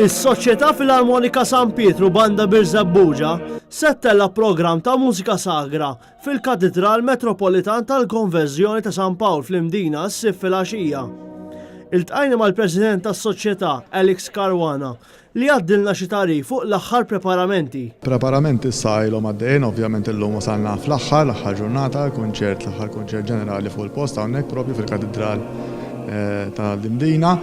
Is-Soċjetà Filarmonika San Pietru Banda Bir-Żebbuġa settella programm ta' mużika sagra fil-Katedral Metropolitan tal-Konverżjoni ta' San Pawl fl-Imdina s-sib filgħaxija. Iltqajna mal-President tas-Soċjetà Alex Caruana li għaddilna xi tarif fuq l-aħħar preparamenti. Preparamenti issa ilhom għaddejjin, ovvjament illum wasalna fl-aħħar ġurnata, l-aħħar kunċert ġenerali fuq il-post hawnhekk propju fil-Katedral tal-Imdina.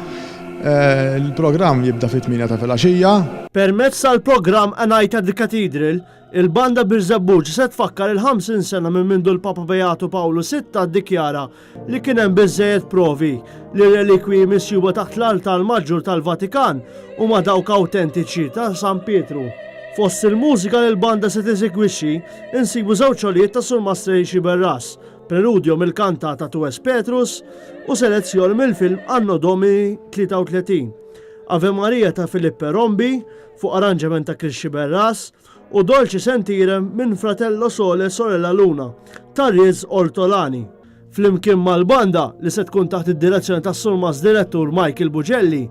Il-programm jibda fit-8 ta' filgħaxija. Permezz tal-programm A Night at the Cathedral, il-Banda Bir-Żebbuġa se tfakkar il-50 sena minn mindu l-Papa Beatu Pawlu VI ddikjara li kien hemm biżżejjed provi li relikwi misjuba taħt l-altar maġġur tal-Vatikan huma dawk awtentiċi ta' San Pietru. Fost il-mużika li l-banda se teżegwixxi insibu żewġ xogħlijiet ta' Sur Masteri Xiberras, preludju mill-kantata Tues Petrus u selezzjoni mill-film Anno Domini 33. Ave Maria ta' Filippe Rombi fuq arranġament ta' Chris Xiberras u Dolci Sentirem minn Fratello Sole Sorella Luna ta' Riz Ortolani. Flimkien mal-banda li se tkun taħt id-direzzjoni ta' Surmas Direttur Michael Bugelli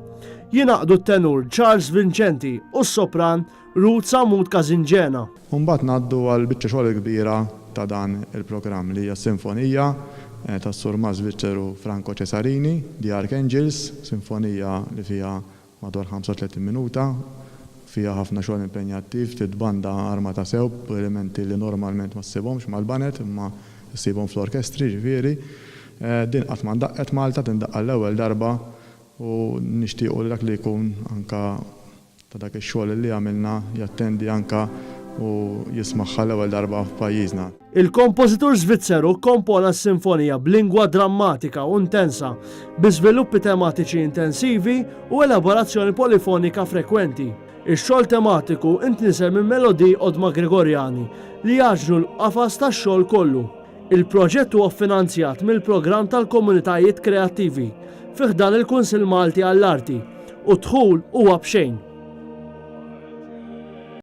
jinaqdu t-tenur Charles Vincenti u s-sopran Ruth Samut Kazinġena. Mbagħad ngħaddu għal biċċa xogħol kbira ta' dan il-programm li hija sinfonija ta' Surmas Viċċeru Franco Cesarini, The Archangels, sinfonija li fiha madwar 35 minuta, fiha ħafna xogħol impenjattiv, titbanda armata sew b'elementi li normalment ma ssibhomx mal-banet imma ssibhom fl-orkestri ġifieri. Din qatt ma ndaqqet Malta tindaqqa l-ewwel darba u nixtiequ li dak li jkun anka ta' dak ix-xogħol li għamilna jattendi anka u jismaħħa l-ewwel darba f'pajjiżna. Il-kompożitur Svizzeru kompona s-sinfonija b'lingwa drammatika u intensa, bi żviluppi tematiċi intensivi u elaborazzjoni polifonika frekwenti. Ix-xogħol tematiku intnisem minn melodiji Odma Gregorjani li jaġnu l-qafas tax-xogħol kollu. Il-proġett huwa ffinanzjat mill-Programm tal-Komunitajiet Kreattivi fih dan il-Kunsill Malti għall-Arti u dħul huwa b'xejn.